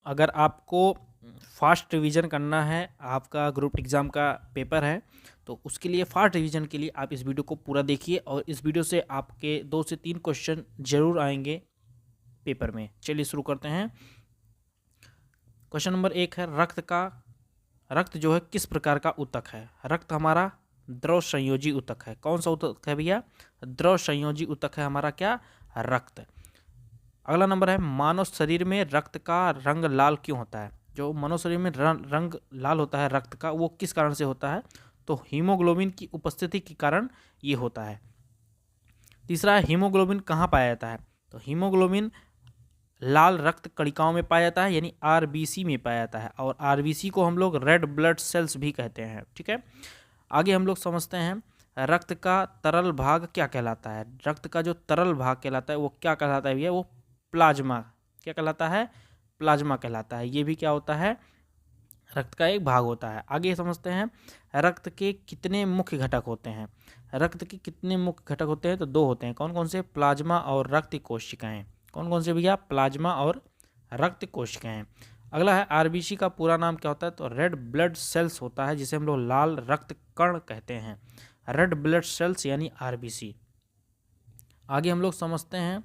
अगर आपको fast revision करना है, आपका ग्रुप एग्ज़ाम का पेपर है, तो उसके लिए फास्ट रिवीजन के लिए आप इस वीडियो को पूरा देखिए और इस वीडियो से आपके 2 से 3 क्वेश्चन ज़रूर आएंगे पेपर में। चलिए शुरू करते हैं। क्वेश्चन नंबर 1 है, रक्त जो है किस प्रकार का ऊतक है? रक्त हमारा द्रव संयोजी ऊतक है। कौन सा ऊतक है भैया? द्रव संयोजी ऊतक है हमारा क्या? रक्त। अगला नंबर है, मानव शरीर में रक्त का रंग लाल क्यों होता है? जो मानव शरीर में रंग लाल होता है रक्त का, वो किस कारण से होता है? तो हीमोग्लोबिन की उपस्थिति के कारण ये होता है। तीसरा है, हीमोग्लोबिन कहाँ पाया जाता है? तो हीमोग्लोबिन लाल रक्त कणिकाओं में पाया जाता है, यानी आरबीसी में पाया जाता है, और आरबीसी को हम लोग रेड ब्लड सेल्स भी कहते हैं। ठीक है, आगे हम लोग समझते हैं रक्त का तरल भाग क्या कहलाता है। रक्त का जो तरल भाग कहलाता है वो क्या कहलाता है भैया? वो प्लाज्मा। क्या कहलाता है? प्लाज्मा कहलाता है। ये भी क्या होता है? रक्त का एक भाग होता है। आगे समझते हैं रक्त के कितने मुख्य घटक होते हैं। रक्त के कितने मुख्य घटक होते हैं? तो 2 होते हैं। कौन कौन से? प्लाज्मा और रक्त कोशिकाएं। कौन कौन से भैया? प्लाज्मा और रक्त कोशिकाएं। अगला है, आरबीसी का पूरा नाम क्या होता है? तो रेड ब्लड सेल्स होता है, जिसे हम लोग लाल रक्त कण कहते हैं। रेड ब्लड सेल्स यानी आरबीसी। आगे हम लोग समझते हैं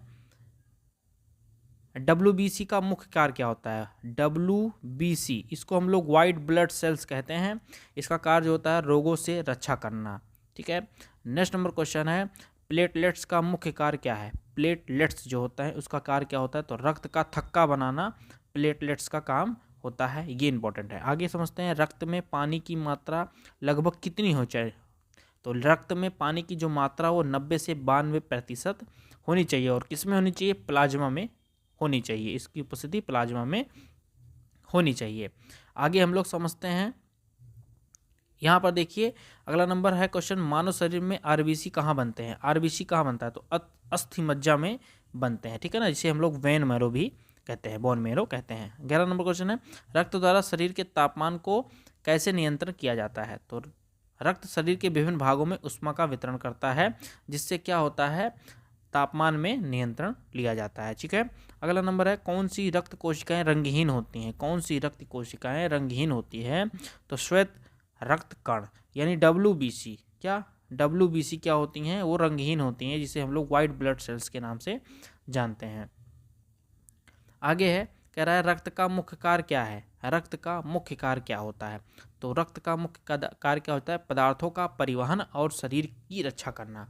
डब्ल्यूबीसी का मुख्य कार्य क्या होता है? डब्ल्यूबीसी, इसको हम लोग वाइट ब्लड सेल्स कहते हैं। इसका कार्य होता है रोगों से रक्षा करना। ठीक है, नेक्स्ट नंबर क्वेश्चन है, प्लेटलेट्स का मुख्य कार्य क्या है? प्लेटलेट्स जो होता है उसका कार्य क्या होता है? तो रक्त का थक्का बनाना प्लेटलेट्स का काम होता है। ये इंपॉर्टेंट है। आगे समझते हैं रक्त में पानी की मात्रा लगभग कितनी हो चाहिए? तो रक्त में पानी की जो मात्रा वो 90 से 92% होनी चाहिए। और किस में होनी चाहिए? प्लाज्मा में होनी चाहिए। इसकी उपस्थिति प्लाज्मा में होनी चाहिए। आगे हम लोग समझते हैं, यहाँ पर देखिए अगला नंबर है क्वेश्चन, मानव शरीर में आरबीसी कहाँ बनते हैं? आरबीसी कहाँ बनता है? तो अस्थि मज्जा में बनते हैं। ठीक है ना, जिसे हम लोग वेन मैरो भी कहते हैं, बोन मैरो कहते हैं। 11 नंबर क्वेश्चन है, रक्त द्वारा शरीर के तापमान को कैसे नियंत्रण किया जाता है? तो रक्त शरीर के विभिन्न भागों में ऊष्मा का वितरण करता है, जिससे क्या होता है? तापमान में नियंत्रण लिया जाता है। ठीक है, अगला नंबर है, कौन सी रक्त कोशिकाएं रंगहीन होती हैं? कौन सी रक्त कोशिकाएं रंगहीन होती है? तो श्वेत रक्त कण यानी डब्ल्यूबीसी। क्या? डब्ल्यूबीसी क्या होती हैं? वो रंगहीन होती हैं, जिसे हम लोग वाइट ब्लड सेल्स के नाम से जानते हैं। आगे है, कह रहा है रक्त का मुख्य कार्य क्या है? रक्त का मुख्य कार्य क्या होता है? तो रक्त का मुख्य कार्य क्या होता है? पदार्थों का परिवहन और शरीर की रक्षा करना।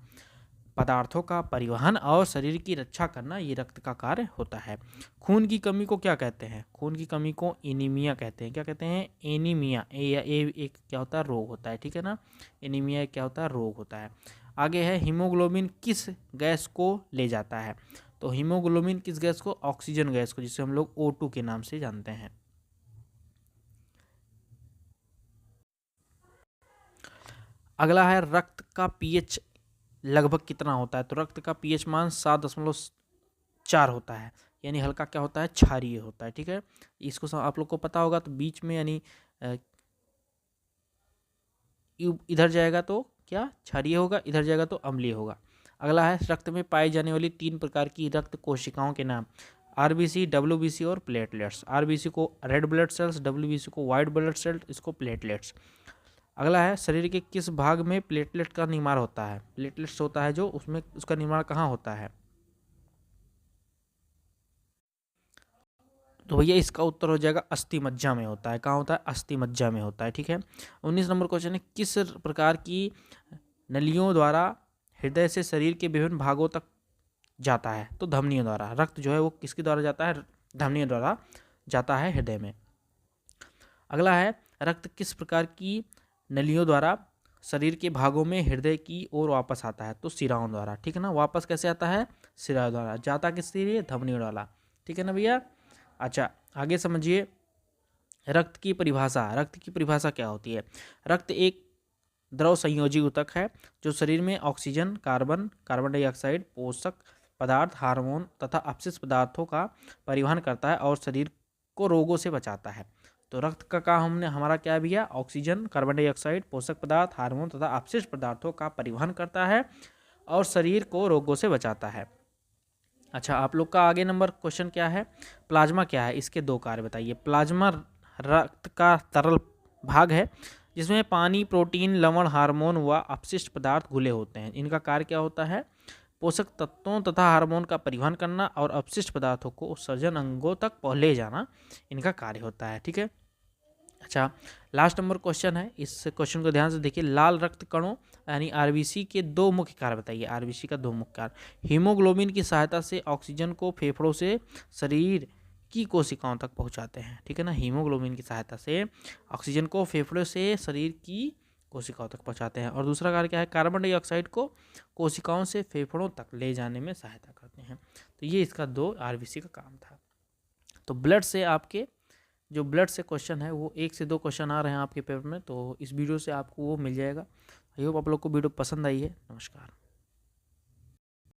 पदार्थों का परिवहन और शरीर की रक्षा करना, ये रक्त का कार्य होता है। खून की कमी को क्या कहते हैं? खून की कमी को एनीमिया कहते हैं। क्या कहते हैं? एनीमिया। एक क्या होता है? रोग होता है। ठीक है ना, एनीमिया क्या होता है? रोग होता है। आगे है, हीमोग्लोबिन किस गैस को ले जाता है? तो हीमोग्लोबिन किस गैस को? ऑक्सीजन गैस को, जिसे हम लोग O2 के नाम से जानते हैं। अगला है, रक्त का पीएच लगभग कितना होता है? तो रक्त का पीएच मान 7.4 होता है, यानी हल्का क्या होता है? क्षारीय होता है। ठीक है, इसको आप लोग को पता होगा। तो बीच में यानी इधर जाएगा तो क्या? क्षारीय होगा, इधर जाएगा तो अम्लीय होगा। अगला है, रक्त में पाई जाने वाली 3 प्रकार की रक्त कोशिकाओं के नाम। आरबीसी, डब्ल्यूबीसी और प्लेटलेट्स। आरबीसी को रेड ब्लड सेल्स, डब्ल्यूबीसी को वाइट ब्लड सेल्स, इसको प्लेटलेट्स। अगला है, शरीर के किस भाग में प्लेटलेट का निर्माण होता है? प्लेटलेट्स होता है जो, उसमें उसका निर्माण कहाँ होता है? तो भैया इसका उत्तर हो जाएगा अस्थि मज्जा में होता है। कहाँ होता है? अस्थि मज्जा में होता है। ठीक है, 19 नंबर क्वेश्चन है, किस प्रकार की नलियों द्वारा हृदय से शरीर के विभिन्न भागों तक जाता है? तो धमनियों द्वारा। रक्त जो है वो किसके द्वारा जाता है? धमनियों द्वारा जाता है हृदय में। अगला है, रक्त किस प्रकार की नलियों द्वारा शरीर के भागों में हृदय की ओर वापस आता है? तो शिराओं द्वारा। ठीक है ना, वापस कैसे आता है? शिराओं द्वारा। जाता किसके लिए? धमनियों द्वारा। ठीक है ना भैया। अच्छा, आगे समझिए, रक्त की परिभाषा। रक्त की परिभाषा क्या होती है? रक्त एक द्रव संयोजी ऊतक है जो शरीर में ऑक्सीजन, कार्बन डाइऑक्साइड, पोषक पदार्थ, हार्मोन तथा अपशिष्ट पदार्थों का परिवहन करता है और शरीर को रोगों से बचाता है। तो रक्त का काम हमारा क्या है भैया? ऑक्सीजन, कार्बन डाइऑक्साइड, पोषक पदार्थ, हार्मोन तथा अपशिष्ट पदार्थों का परिवहन करता है और शरीर को रोगों से बचाता है। अच्छा, आप लोग का आगे नंबर क्वेश्चन क्या है, प्लाज्मा क्या है, इसके दो कार्य बताइए। प्लाज्मा रक्त का तरल भाग है जिसमें पानी, प्रोटीन, लवण, हार्मोन व अपशिष्ट पदार्थ घुले होते हैं। इनका कार्य क्या होता है, पोषक तत्वों तथा हार्मोन का परिवहन करना और अपशिष्ट पदार्थों को उत्सर्जन अंगों तक ले जाना इनका कार्य होता है। ठीक है। अच्छा, लास्ट नंबर क्वेश्चन है, इस क्वेश्चन को ध्यान से देखिए। लाल रक्त कणों यानी आरबीसी के दो मुख्य कार्य बताइए। आरबीसी का दो मुख्य कार्य, हीमोग्लोबिन की सहायता से ऑक्सीजन को फेफड़ों से शरीर की कोशिकाओं तक पहुंचाते हैं। ठीक है ना, हीमोग्लोबिन की सहायता से ऑक्सीजन को फेफड़ों से शरीर की कोशिकाओं तक पहुंचाते हैं। और दूसरा कार्य क्या है, कार्बन डाइऑक्साइड को कोशिकाओं से फेफड़ों तक ले जाने में सहायता करते हैं। तो ये इसका दो आरबीसी का काम था। तो ब्लड से आपके जो ब्लड से क्वेश्चन है वो 1 से 2 क्वेश्चन आ रहे हैं आपके पेपर में, तो इस वीडियो से आपको वो मिल जाएगा। आई होप आप लोग को वीडियो पसंद आई है। नमस्कार।